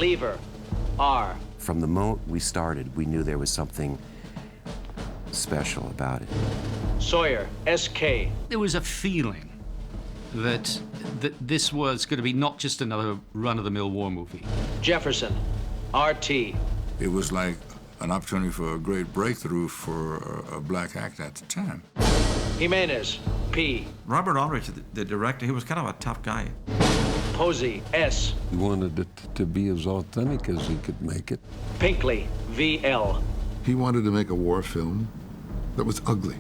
Lever, R. From the moment we started, we knew there was something special about it. Sawyer, SK. There was a feeling that this was going to be not just another run-of-the-mill war movie. Jefferson, RT. It was like an opportunity for a great breakthrough for a black actor at the time. Jimenez, P. Robert Aldrich, the director, he was kind of a tough guy. Posey, S. He wanted it to be as authentic as he could make it. Pinkley, VL. He wanted to make a war film that was ugly,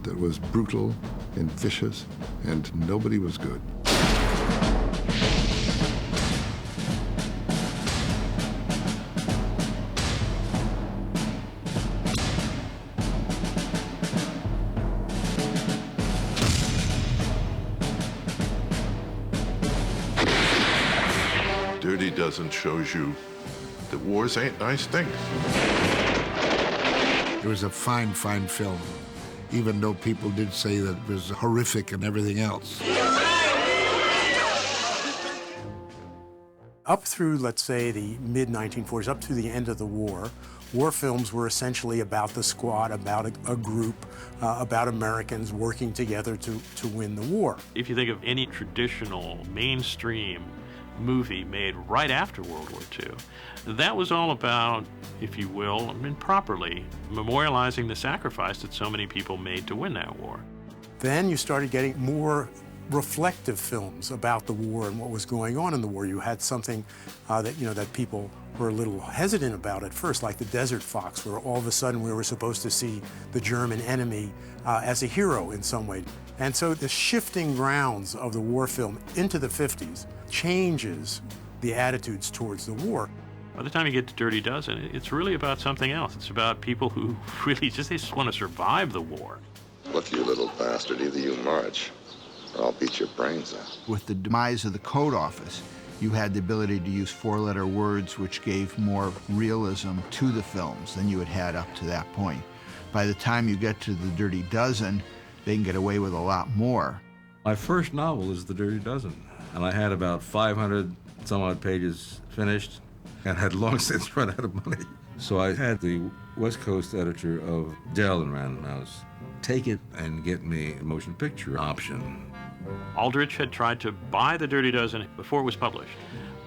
that was brutal and vicious, and nobody was good. Dirty Dozen shows you that wars ain't nice things. It was a fine, fine film, even though people did say that it was horrific and everything else. Up through, let's say, the mid-1940s, up to the end of the war films were essentially about the squad, about a group, about Americans working together to win the war. If you think of any traditional mainstream movie made right after World War II, that was all about, if you will, properly memorializing the sacrifice that so many people made to win that war. Then you started getting more reflective films about the war and what was going on in the war. You had something that people were a little hesitant about at first, like The Desert Fox, where all of a sudden we were supposed to see the German enemy as a hero in some way. And so the shifting grounds of the war film into the 50s changes the attitudes towards the war. By the time you get to Dirty Dozen, it's really about something else. It's about people who really just want to survive the war. Look, you little bastard, either you march, or I'll beat your brains out. With the demise of the code office, you had the ability to use four-letter words which gave more realism to the films than you had had up to that point. By the time you get to the Dirty Dozen, they can get away with a lot more. My first novel is The Dirty Dozen, and I had about 500 some odd pages finished and had long since run out of money. So I had the West Coast editor of Dell and Random House take it and get me a motion picture option. Aldrich had tried to buy The Dirty Dozen before it was published,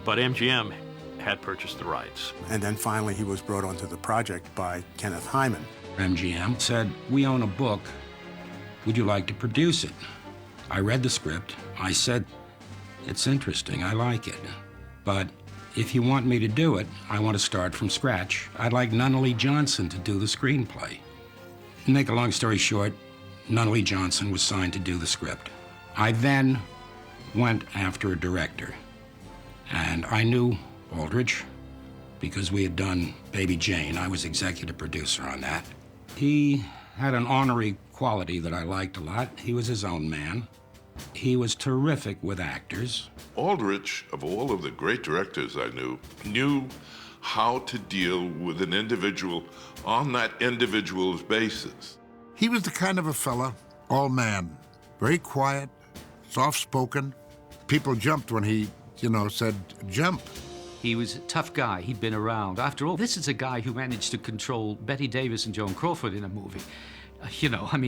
but MGM had purchased the rights. And then finally he was brought onto the project by Kenneth Hyman. MGM said, "We own a book. Would you like to produce it?" I read the script. I said, "It's interesting. I like it. But if you want me to do it, I want to start from scratch. I'd like Nunnally Johnson to do the screenplay." To make a long story short, Nunnally Johnson was signed to do the script. I then went after a director. And I knew Aldrich because we had done Baby Jane. I was executive producer on that. He had an ornery quality that I liked a lot. He was his own man. He was terrific with actors. Aldrich, of all of the great directors I knew how to deal with an individual on that individual's basis. He was the kind of a fella, all man, very quiet, soft-spoken. People jumped when he, said, jump. He was a tough guy. He'd been around. After all, this is a guy who managed to control Betty Davis and Joan Crawford in a movie.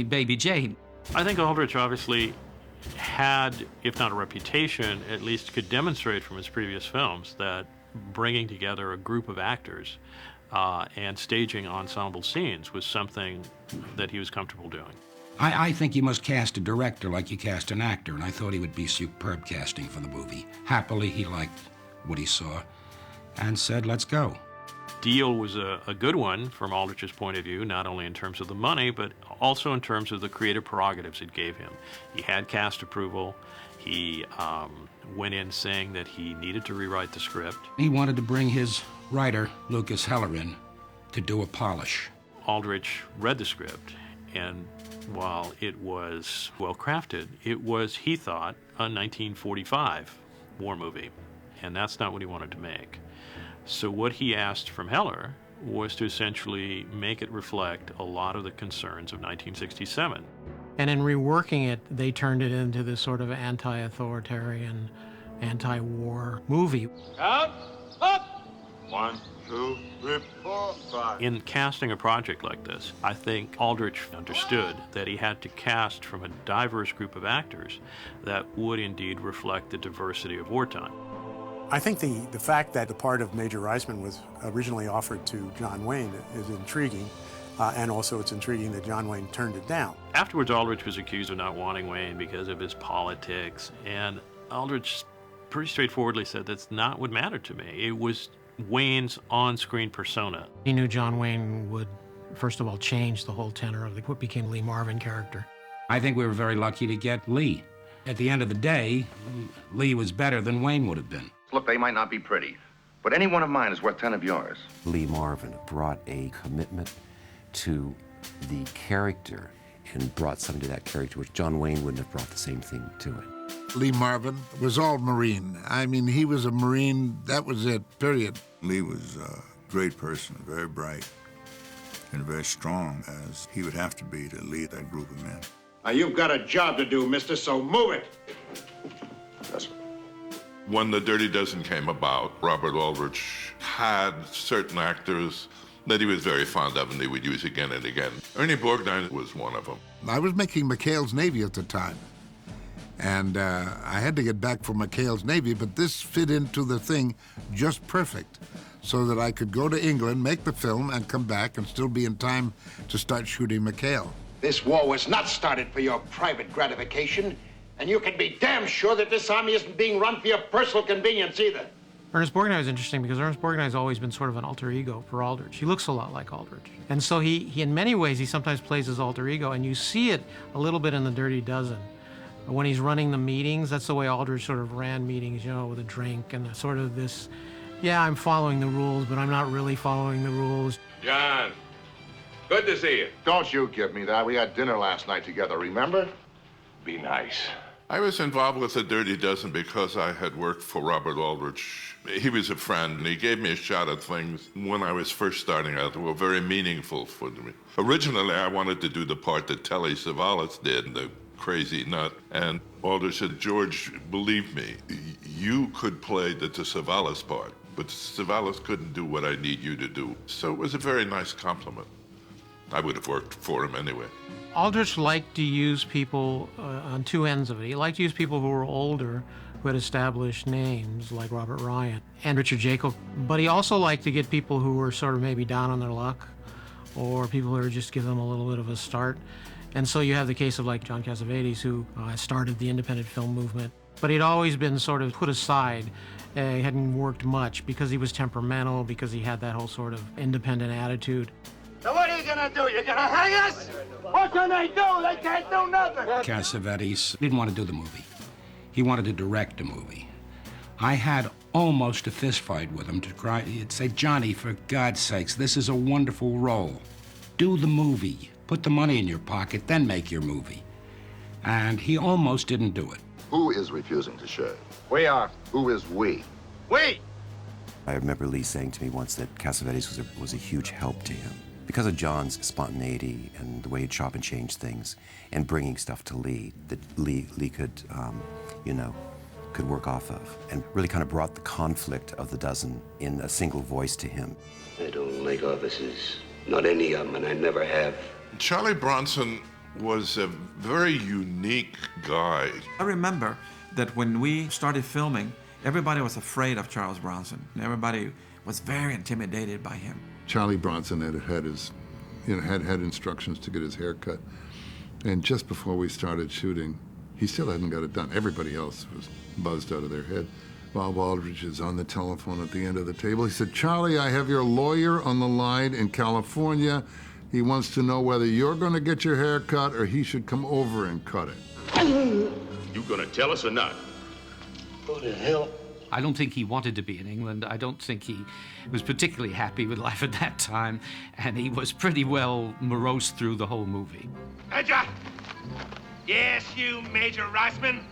Baby Jane. I think Aldrich obviously had, if not a reputation, at least could demonstrate from his previous films that bringing together a group of actors and staging ensemble scenes was something that he was comfortable doing. I think you must cast a director like you cast an actor, and I thought he would be superb casting for the movie. Happily, he liked what he saw and said, "Let's go." Deal was a good one from Aldrich's point of view, not only in terms of the money, but also in terms of the creative prerogatives it gave him. He had cast approval. He went in saying that he needed to rewrite the script. He wanted to bring his writer, Lucas Heller, in to do a polish. Aldrich read the script, and while it was well-crafted, it was, he thought, a 1945 war movie, and that's not what he wanted to make. So what he asked from Heller was to essentially make it reflect a lot of the concerns of 1967. And in reworking it, they turned it into this sort of anti-authoritarian, anti-war movie. Out, up, 1, 2, 3, 4, 5. In casting a project like this, I think Aldrich understood that he had to cast from a diverse group of actors that would indeed reflect the diversity of wartime. I think the fact that the part of Major Reisman was originally offered to John Wayne is intriguing, and also it's intriguing that John Wayne turned it down. Afterwards, Aldrich was accused of not wanting Wayne because of his politics, and Aldrich pretty straightforwardly said that's not what mattered to me. It was Wayne's on-screen persona. He knew John Wayne would, first of all, change the whole tenor of what became Lee Marvin character. I think we were very lucky to get Lee. At the end of the day, Lee was better than Wayne would have been. Look, they might not be pretty, but any one of mine is worth 10 of yours. Lee Marvin brought a commitment to the character and brought something to that character which John Wayne wouldn't have brought the same thing to it. Lee Marvin was all Marine. I mean, he was a Marine, that was it, period. Lee was a great person, very bright, and very strong, as he would have to be to lead that group of men. Now, you've got a job to do, mister, so move it. Yes, sir. When The Dirty Dozen came about, Robert Aldrich had certain actors that he was very fond of and they would use again and again. Ernie Borgnine was one of them. I was making McHale's Navy at the time, and I had to get back for McHale's Navy, but this fit into the thing just perfect, so that I could go to England, make the film, and come back and still be in time to start shooting McHale. This war was not started for your private gratification, and you can be damn sure that this army isn't being run for your personal convenience either. Ernest Borgnine is interesting because Ernest Borgnine has always been sort of an alter ego for Aldrich. He looks a lot like Aldrich. And so he in many ways, he sometimes plays his alter ego, and you see it a little bit in The Dirty Dozen. When he's running the meetings, that's the way Aldrich sort of ran meetings, you know, with a drink and sort of this, yeah, I'm following the rules, but I'm not really following the rules. John, good to see you. Don't you give me that. We had dinner last night together, remember? Be nice. I was involved with The Dirty Dozen because I had worked for Robert Aldrich. He was a friend, and he gave me a shot at things when I was first starting out that were very meaningful for me. Originally, I wanted to do the part that Telly Savalas did, the crazy nut, and Aldrich said, George, believe me, you could play the Savalas part, but Savalas couldn't do what I need you to do. So it was a very nice compliment. I would have worked for him anyway. Aldrich liked to use people on two ends of it. He liked to use people who were older, who had established names, like Robert Ryan and Richard Jacob. But he also liked to get people who were sort of maybe down on their luck, or people who were just give them a little bit of a start. And so you have the case of like John Cassavetes, who started the independent film movement. But he'd always been sort of put aside. He hadn't worked much because he was temperamental, because he had that whole sort of independent attitude. So what are you gonna do? You gonna hang us? What can they do? They can't do nothing. Cassavetes didn't want to do the movie. He wanted to direct the movie. I had almost a fist fight with him to cry. He'd say, Johnny, for God's sakes, this is a wonderful role. Do the movie. Put the money in your pocket, then make your movie. And he almost didn't do it. Who is refusing to shave? We are. Who is we? We! I remember Lee saying to me once that Cassavetes was a huge help to him because of John's spontaneity and the way he'd chop and change things and bringing stuff to Lee that Lee could, could work off of, and really kind of brought the conflict of the dozen in a single voice to him. I don't like officers, not any of them, and I never have. Charlie Bronson was a very unique guy. I remember that when we started filming, everybody was afraid of Charles Bronson. Everybody was very intimidated by him. Charlie Bronson had instructions to get his hair cut. And just before we started shooting, he still hadn't got it done. Everybody else was buzzed out of their head. Bob Aldrich is on the telephone at the end of the table. He said, Charlie, I have your lawyer on the line in California. He wants to know whether you're going to get your hair cut or he should come over and cut it. You gonna tell us or not? Who the hell? I don't think he wanted to be in England. I don't think he was particularly happy with life at that time, and he was pretty well morose through the whole movie. Major! Yes, you, Major Reisman.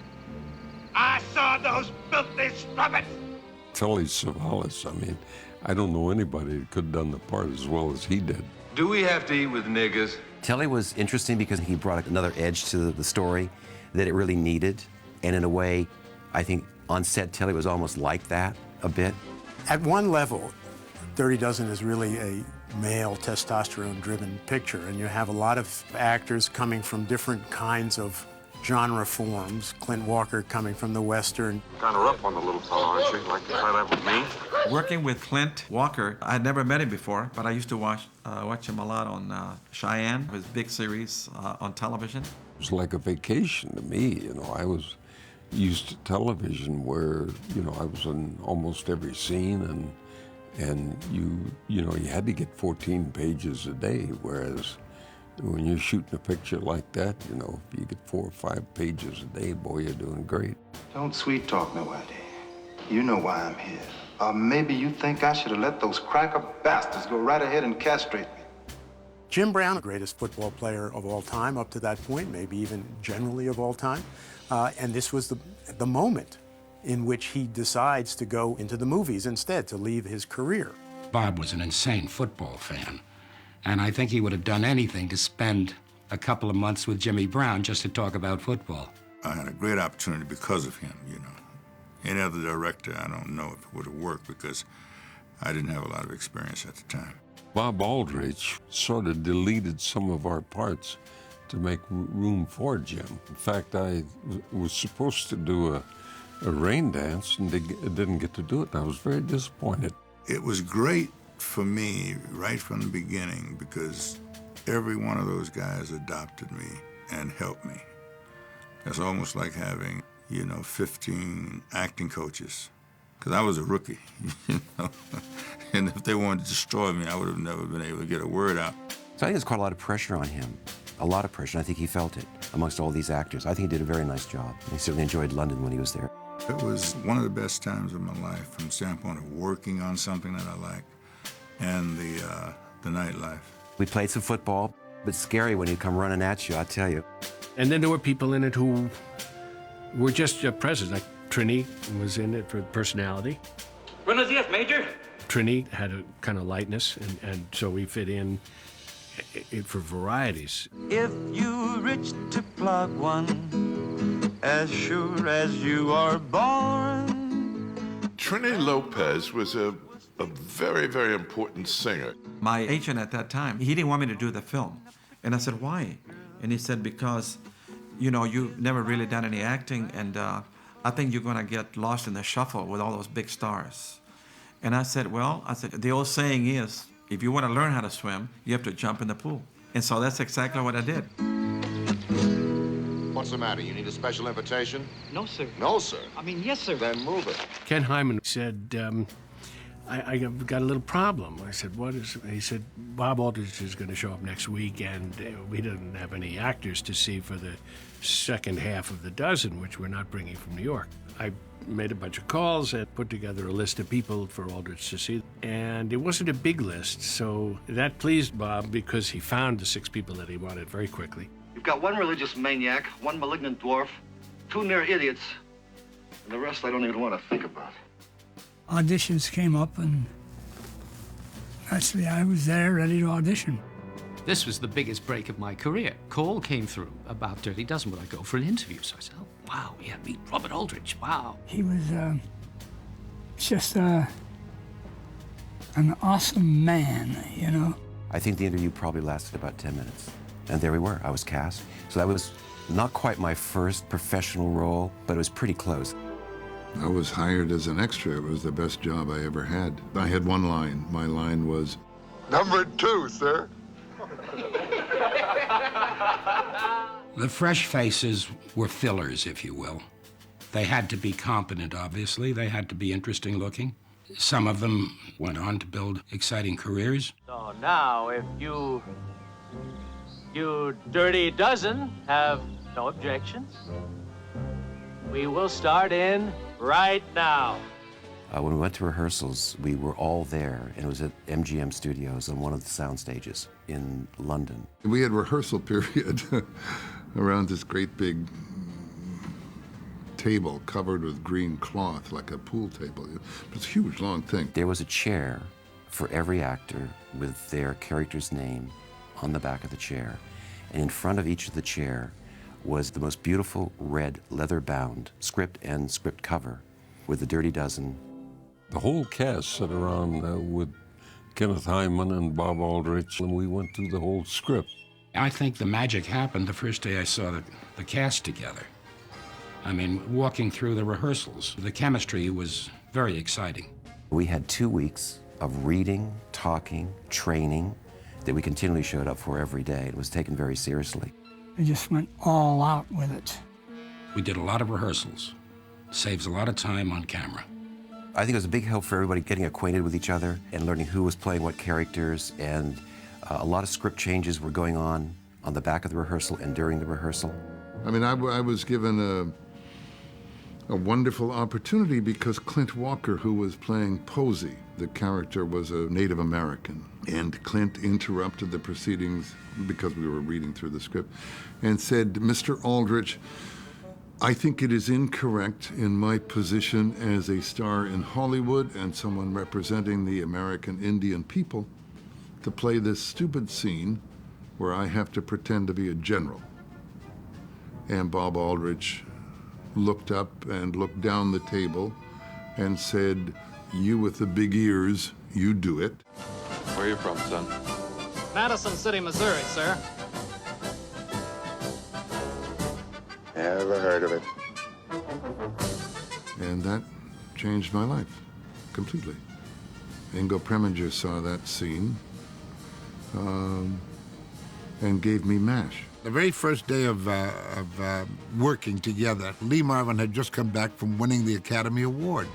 I saw those filthy strumpets. Telly Savalas, I mean, I don't know anybody that could have done the part as well as he did. Do we have to eat with niggers? Telly was interesting because he brought another edge to the story that it really needed, and in a way, I think on set, Telly was almost like that a bit. At one level, Dirty Dozen is really a male testosterone-driven picture, and you have a lot of actors coming from different kinds of genre forms. Clint Walker coming from the Western. Kind of rough on the little fellow, aren't you? Like to try that with me? Working with Clint Walker, I'd never met him before, but I used to watch him a lot on Cheyenne, his big series on television. It was like a vacation to me, you know. I was used to television where, you know, I was in almost every scene, and you know, you had to get 14 pages a day, whereas when you're shooting a picture like that, you know, if you get 4 or 5 pages a day, boy, you're doing great. Don't sweet talk nobody. You know why I'm here. Or maybe you think I should have let those cracker bastards go right ahead and castrate me. Jim Brown, the greatest football player of all time up to that point, maybe even generally of all time. And this was the moment in which he decides to go into the movies instead, to leave his career. Bob was an insane football fan, and I think he would have done anything to spend a couple of months with Jimmy Brown just to talk about football. I had a great opportunity because of him, you know. Any other director, I don't know if it would have worked because I didn't have a lot of experience at the time. Bob Aldrich sort of deleted some of our parts to make room for Jim. In fact, I was supposed to do a rain dance and didn't get to do it, and I was very disappointed. It was great for me right from the beginning because every one of those guys adopted me and helped me. It's almost like having, you know, 15 acting coaches, because I was a rookie, you know, and if they wanted to destroy me, I would have never been able to get a word out. So I think there's quite a lot of pressure on him, a lot of pressure, and I think he felt it amongst all these actors. I think he did a very nice job. He certainly enjoyed London when he was there. It was one of the best times of my life from the standpoint of working on something that I like and the nightlife. We played some football, but scary when he'd come running at you, I tell you. And then there were people in it who were just present. Like Trini was in it for personality. Buenos dias, Major. Trini had a kind of lightness, and so we fit in for varieties. If you reach to plug one, as sure as you are born. Trini Lopez was a very, very important singer. My agent at that time, he didn't want me to do the film. And I said, why? And he said, because, you know, you've never really done any acting, and I think you're gonna get lost in the shuffle with all those big stars. And I said, well, the old saying is, if you wanna learn how to swim, you have to jump in the pool. And so that's exactly what I did. What's the matter? You need a special invitation? No, sir. No, sir? I mean, yes, sir. Then move it. Ken Hyman said, I got a little problem. I said, what is it? He said, Bob Aldrich is going to show up next week, and we didn't have any actors to see for the second half of The Dozen, which we're not bringing from New York. I made a bunch of calls and put together a list of people for Aldrich to see. And it wasn't a big list, so that pleased Bob because he found the 6 people that he wanted very quickly. You've got one religious maniac, one malignant dwarf, 2 near idiots, and the rest I don't even want to think about. Auditions came up, and actually I was there ready to audition. This was the biggest break of my career. Call came through about Dirty Dozen. Would I go for an interview? So I said, oh, wow, yeah, meet Robert Aldrich, wow. He was just an awesome man, you know. I think the interview probably lasted about 10 minutes. And there we were, I was cast. So that was not quite my first professional role, but it was pretty close. I was hired as an extra. It was the best job I ever had. I had one line. My line was, Number 2, sir. The fresh faces were fillers, if you will. They had to be competent, obviously. They had to be interesting looking. Some of them went on to build exciting careers. So now, if you Dirty Dozen have no objections, we will start in right now. When we went to rehearsals, we were all there, and it was at MGM Studios on one of the sound stages in London. We had rehearsal period around this great big table covered with green cloth, like a pool table. It was a huge, long thing. There was a chair for every actor with their character's name on the back of the chair. And in front of each of the chair was the most beautiful red leather-bound script and script cover with the Dirty Dozen. The whole cast sat around with Kenneth Hyman and Bob Aldrich, and we went through the whole script. I think the magic happened the first day I saw the cast together. I mean, walking through the rehearsals, the chemistry was very exciting. We had 2 weeks of reading, talking, training that we continually showed up for every day. It was taken very seriously. They just went all out with it. We did a lot of rehearsals. Saves a lot of time on camera. I think it was a big help for everybody getting acquainted with each other and learning who was playing what characters, and a lot of script changes were going on the back of the rehearsal and during the rehearsal. I mean, I was given a wonderful opportunity because Clint Walker, who was playing Posey, the character was a Native American, and Clint interrupted the proceedings because we were reading through the script and said, "Mr. Aldrich, I think it is incorrect in my position as a star in Hollywood and someone representing the American Indian people to play this stupid scene where I have to pretend to be a general." And Bob Aldrich looked up and looked down the table and said, "You with the big ears, you do it." Where are you from, son? Madison City, Missouri, sir. Never heard of it. And that changed my life completely. Ingo Preminger saw that scene and gave me MASH. The very first day of working together, Lee Marvin had just come back from winning the Academy Award.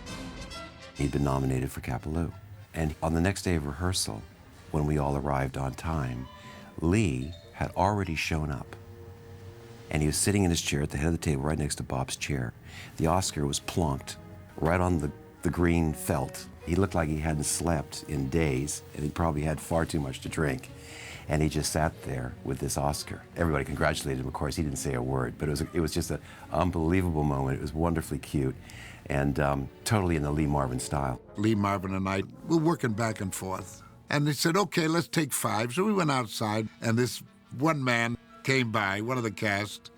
He'd been nominated for Capaloo. And on the next day of rehearsal, when we all arrived on time, Lee had already shown up. And he was sitting in his chair at the head of the table right next to Bob's chair. The Oscar was plonked right on the green felt. He looked like he hadn't slept in days, and he probably had far too much to drink. And he just sat there with this Oscar. Everybody congratulated him, of course. He didn't say a word, but it was just an unbelievable moment. It was wonderfully cute and totally in the Lee Marvin style. Lee Marvin and I were working back and forth. And they said, "Okay, let's take 5. So we went outside, and this one man came by, one of the cast,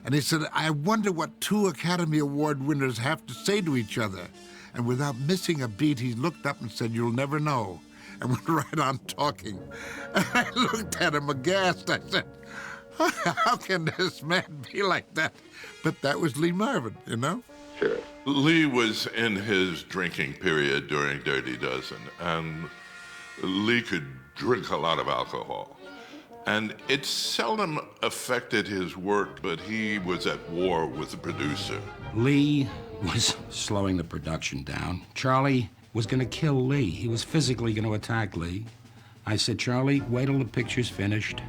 and he said, "I wonder what 2 Academy Award winners have to say to each other." And without missing a beat, he looked up and said, "You'll never know," and went right on talking. And I looked at him aghast. I said, "How can this man be like that?" But that was Lee Marvin, you know? Sure. Lee was in his drinking period during Dirty Dozen, and Lee could drink a lot of alcohol. And it seldom affected his work, but he was at war with the producer. Lee was slowing the production down. Charlie was going to kill Lee. He was physically going to attack Lee. I said, "Charlie, wait till the picture's finished."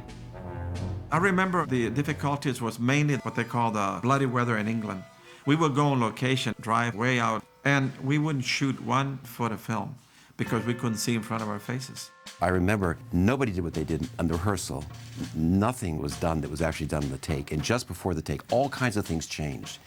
I remember the difficulties was mainly what they call the bloody weather in England. We would go on location, drive way out, and we wouldn't shoot 1 foot of film because we couldn't see in front of our faces. I remember nobody did what they did in the rehearsal. Nothing was done that was actually done in the take. And just before the take, all kinds of things changed.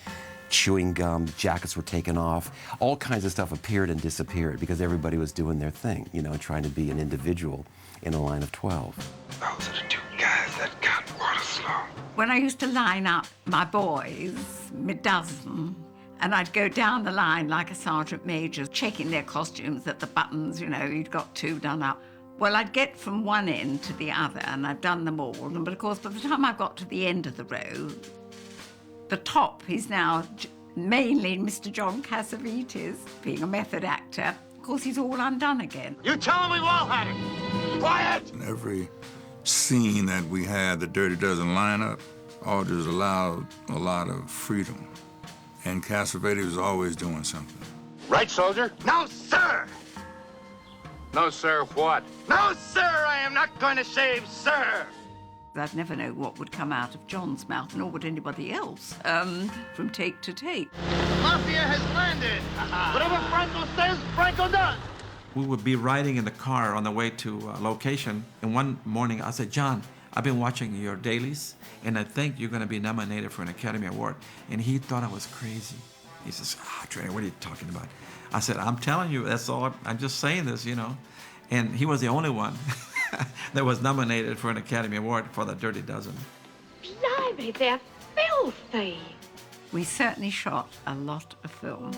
Chewing gum, jackets were taken off, all kinds of stuff appeared and disappeared because everybody was doing their thing, you know, trying to be an individual in a line of 12. Those are the 2 guys that got water slow. When I used to line up my boys, mid-dozen, and I'd go down the line like a sergeant major, checking their costumes at the buttons, you know, you'd got 2 done up. Well, I'd get from one end to the other, and I'd done them all. But of course, by the time I got to the end of the row, the top is now mainly Mr. John Cassavetes, being a method actor. Of course, he's all undone again. You tell him we've all had it. Quiet! In every scene that we had, the Dirty Dozen lineup, Aldrich allowed a lot of freedom. And Cassavetes was always doing something. Right, soldier? No, sir! No, sir, what? No, sir! I am not going to shave, sir! I'd never know what would come out of John's mouth, nor would anybody else, from take to take. Mafia has landed! Whatever Franco says, Franco does! We would be riding in the car on the way to location, and one morning I said, "John, I've been watching your dailies, and I think you're going to be nominated for an Academy Award." And he thought I was crazy. He says, "Trey, what are you talking about?" I said, "I'm telling you, that's all. I'm just saying this, you know." And he was the only one that was nominated for an Academy Award for the Dirty Dozen. Blimey, they're filthy. We certainly shot a lot of film.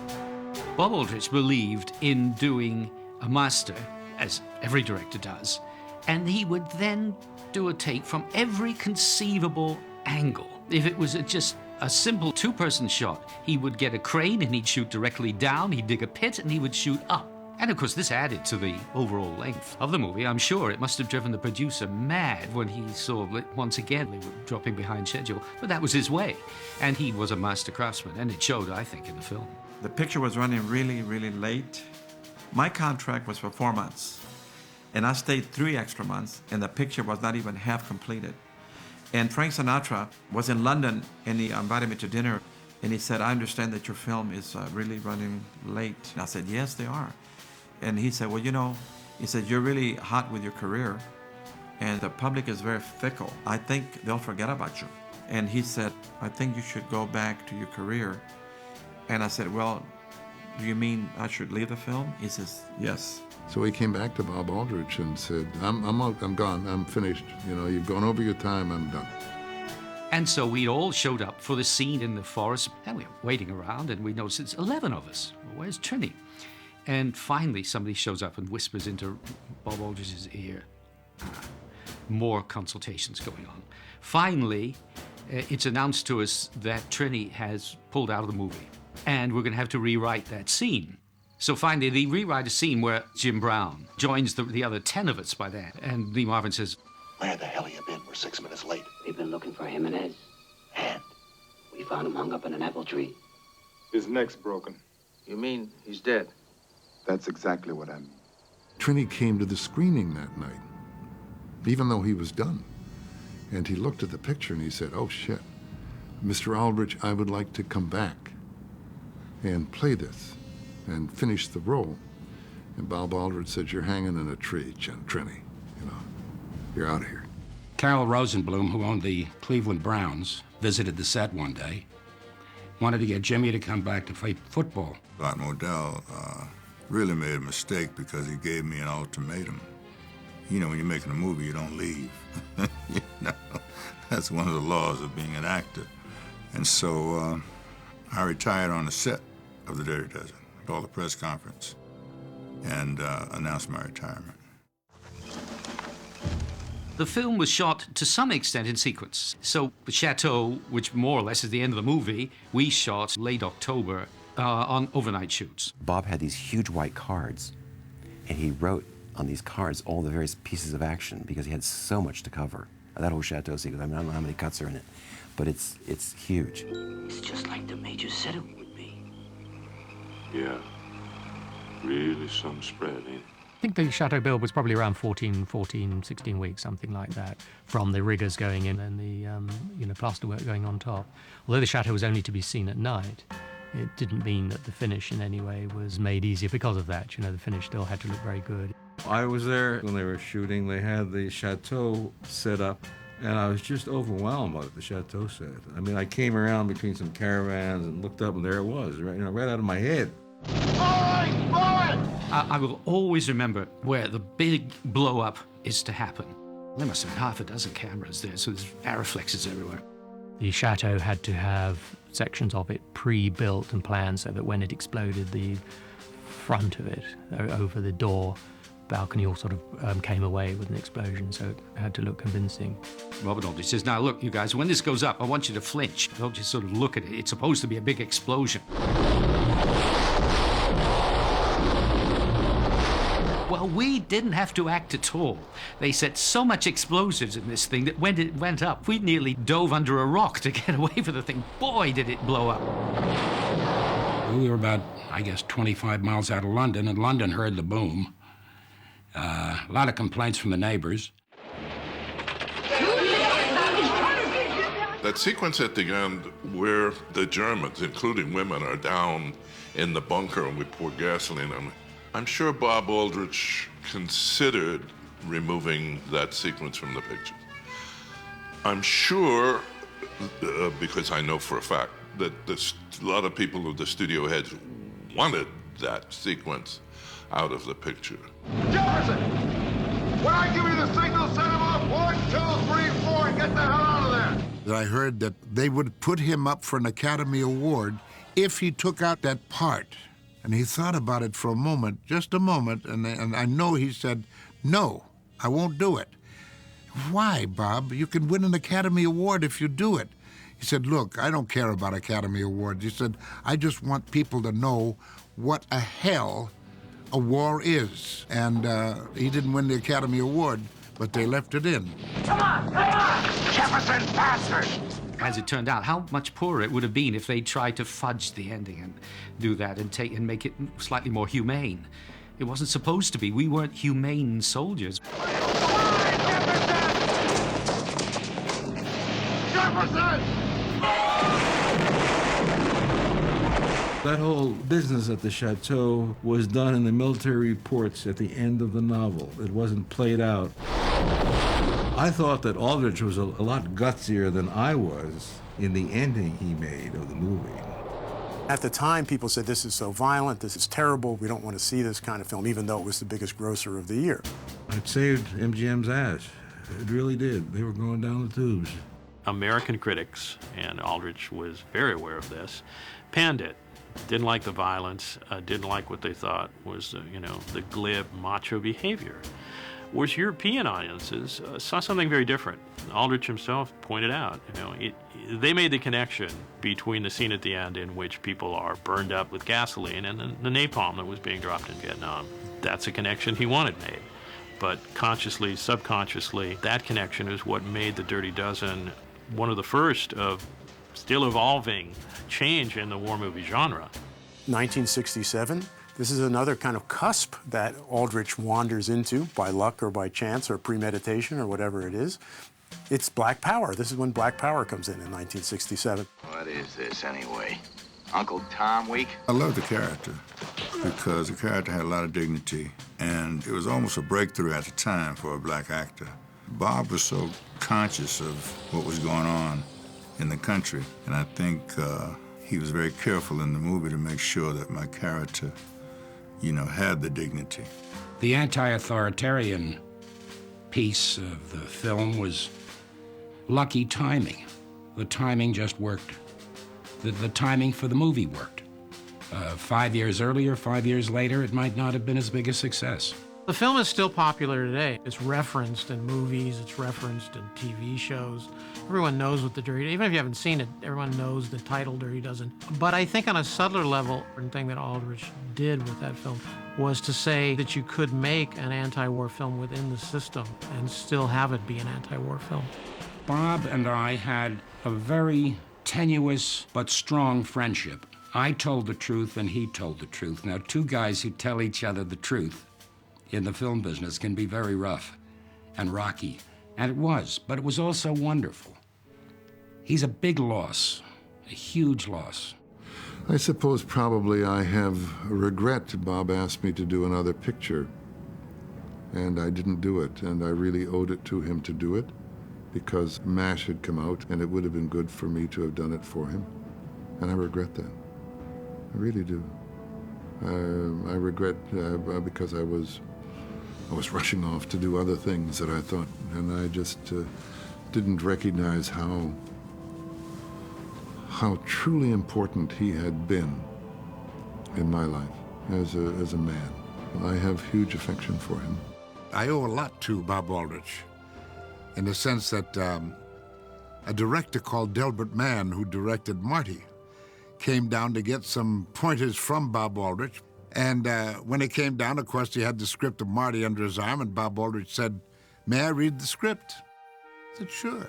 Bob Aldrich believed in doing a master as every director does, and he would then do a take from every conceivable angle. If it was just a simple two-person shot, he would get a crane and he'd shoot directly down, he'd dig a pit and he would shoot up. And of course, this added to the overall length of the movie. I'm sure it must have driven the producer mad when he saw that once again they were dropping behind schedule, but that was his way. And he was a master craftsman, and it showed, I think, in the film. The picture was running really, really late. My contract was for 4 months, and I stayed 3 extra months, and the picture was not even half completed. And Frank Sinatra was in London, and he invited me to dinner, and he said, I understand that your film is really running late. And I said, yes, they are. And he said, well, you know, he said, you're really hot with your career, and the public is very fickle. I think they'll forget about you. And he said, I think you should go back to your career. And I said, well, do you mean I should leave the film? He says, yes. So he came back to Bob Aldrich and said, I'm out, I'm gone, I'm finished. You know, you've gone over your time, I'm done. And so we all showed up for the scene in the forest, and we were waiting around, and we noticed it's 11 of us. Well, where's Trini? And finally, somebody shows up and whispers into Bob Aldrich's ear. More consultations going on. Finally, it's announced to us that Trini has pulled out of the movie, and we're going to have to rewrite that scene. So finally, they rewrite a scene where Jim Brown joins the other 10 of us by then. And Lee Marvin says, Where the hell you been? We're 6 minutes late. We've been looking for Jimenez. And we found him hung up in an apple tree. His neck's broken. You mean he's dead? That's exactly what I mean. Trini came to the screening that night, even though he was done. And he looked at the picture and he said, oh shit, Mr. Aldrich, I would like to come back and play this and finish the role. And Bob Aldrich said, you're hanging in a tree, Trini, you know, you're out of here. Carol Rosenblum, who owned the Cleveland Browns, visited the set one day, wanted to get Jimmy to come back to play football. Art Modell really made a mistake because he gave me an ultimatum. You know, when you're making a movie, you don't leave. You know, that's one of the laws of being an actor. And so I retired on the set of The Dirty Dozen, called a press conference, and announced my retirement. The film was shot to some extent in sequence. So the chateau, which more or less is the end of the movie, we shot late October on overnight shoots. Bob had these huge white cards, and he wrote on these cards all the various pieces of action because he had so much to cover. That whole chateau sequence, I mean, I don't know how many cuts are in it, but it's huge. It's just like the Major said it would be. Yeah. Really some spread, ain't it? I think the chateau build was probably around 16 weeks, something like that, from the riggers going in and the plasterwork going on top. Although the chateau was only to be seen at night, it didn't mean that the finish in any way was made easier because of that. You know, the finish still had to look very good. I was there when they were shooting. They had the chateau set up, and I was just overwhelmed by what the chateau said. I mean, I came around between some caravans and looked up, and there it was, right out of my head. I will always remember where the big blow-up is to happen. There must have been half a dozen cameras there, so there's Arriflexes everywhere. The chateau had to have sections of it pre-built and planned so that when it exploded, the front of it, over the door, balcony, all sort of came away with an explosion, so it had to look convincing. Robert Aldrich says, now look, you guys, when this goes up, I want you to flinch. Don't just sort of look at it. It's supposed to be a big explosion. Well, we didn't have to act at all. They set so much explosives in this thing that when it went up, we nearly dove under a rock to get away from the thing. Boy, did it blow up. We were about, I guess, 25 miles out of London, and London heard the boom. A lot of complaints from the neighbors. That sequence at the end where the Germans, including women, are down in the bunker and we pour gasoline on them, I'm sure Bob Aldrich considered removing that sequence from the picture. I'm sure, because I know for a fact, that a lot of people of the studio heads wanted that sequence out of the picture. Jefferson! When I give you the signal, set him off 1, 2, 3, 4, and get the hell out of there! I heard that they would put him up for an Academy Award if he took out that part. And he thought about it for a moment, just a moment, and I know he said, "No, I won't do it." "Why, Bob? You can win an Academy Award if you do it." He said, "Look, I don't care about Academy Awards." He said, "I just want people to know what a hell a war is." And he didn't win the Academy Award, but they left it in. Come on! Jefferson bastard! As it turned out, how much poorer it would have been if they tried to fudge the ending and do that and make it slightly more humane. It wasn't supposed to be. We weren't humane soldiers. Jefferson! That whole business at the chateau was done in the military reports at the end of the novel. It wasn't played out. I thought that Aldrich was a lot gutsier than I was in the ending he made of the movie. At the time, people said, this is so violent, this is terrible, we don't want to see this kind of film, even though it was the biggest grosser of the year. It saved MGM's ass. It really did. They were going down the tubes. American critics, and Aldrich was very aware of this, panned it. Didn't like the violence, didn't like what they thought was, the glib, macho behavior. Whereas European audiences saw something very different. Aldrich himself pointed out, they made the connection between the scene at the end in which people are burned up with gasoline and the napalm that was being dropped in Vietnam. That's a connection he wanted made. But consciously, subconsciously, that connection is what made The Dirty Dozen one of the first of still evolving change in the war movie genre. 1967, this is another kind of cusp that Aldrich wanders into by luck or by chance or premeditation or whatever it is. It's Black Power. This is when Black Power comes in 1967. What is this, anyway? Uncle Tom week? I love the character because the character had a lot of dignity, and it was almost a breakthrough at the time for a black actor. Bob was so conscious of what was going on in the country, and I think he was very careful in the movie to make sure that my character, had the dignity. The anti-authoritarian piece of the film was lucky timing. The timing just worked. The timing for the movie worked. 5 years earlier, 5 years later, it might not have been as big a success. The film is still popular today. It's referenced in movies, it's referenced in TV shows. Everyone knows what the Dirty, even if you haven't seen it, everyone knows the title Dirty Dozen. But I think on a subtler level, one thing that Aldrich did with that film was to say that you could make an anti-war film within the system and still have it be an anti-war film. Bob and I had a very tenuous but strong friendship. I told the truth and he told the truth. Now, two guys who tell each other the truth in the film business can be very rough and rocky. And it was, but it was also wonderful. He's a big loss, a huge loss. I suppose probably I have regret Bob asked me to do another picture, and I didn't do it, and I really owed it to him to do it, because MASH had come out, and it would have been good for me to have done it for him, and I regret that. I really do. I regret because I was rushing off to do other things that I thought, and I just didn't recognize how truly important he had been in my life as a man. I have huge affection for him. I owe a lot to Bob Aldrich, in the sense that a director called Delbert Mann, who directed Marty, came down to get some pointers from Bob Aldrich. And when he came down, of course, he had the script of Marty under his arm, and Bob Aldrich said, "May I read the script?" I said, "Sure."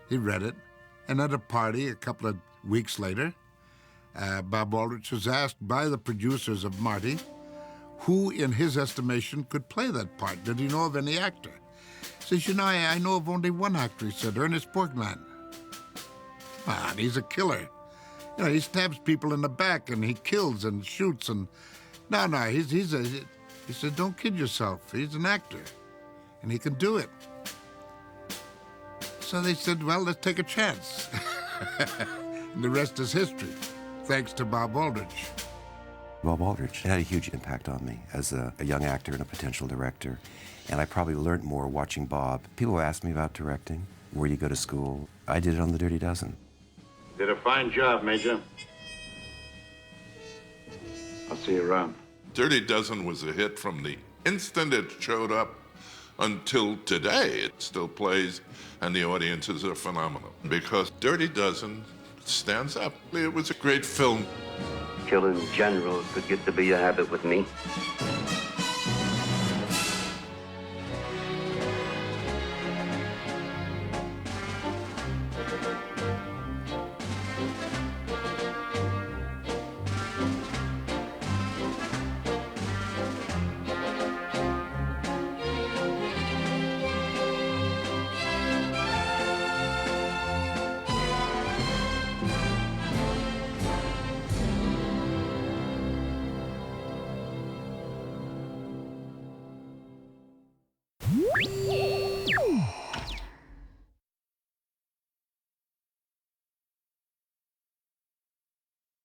He read it, and at a party a couple of weeks later, Bob Aldrich was asked by the producers of Marty who, in his estimation, could play that part. Did he know of any actor? He says, I know of only one actor, he said, Ernest Borgnine. And he's a killer. He stabs people in the back, and he kills and shoots, and he said, don't kid yourself. He's an actor, and he can do it. So they said, well, let's take a chance. And the rest is history, thanks to Bob Aldrich. Bob Aldrich had a huge impact on me as a young actor and a potential director, and I probably learned more watching Bob. People ask me about directing, where you go to school. I did it on The Dirty Dozen. Did a fine job, Major. I'll see you around. Dirty Dozen was a hit from the instant it showed up until today. It still plays, and the audiences are phenomenal because Dirty Dozen stands up. It was a great film. Killing generals could get to be a habit with me.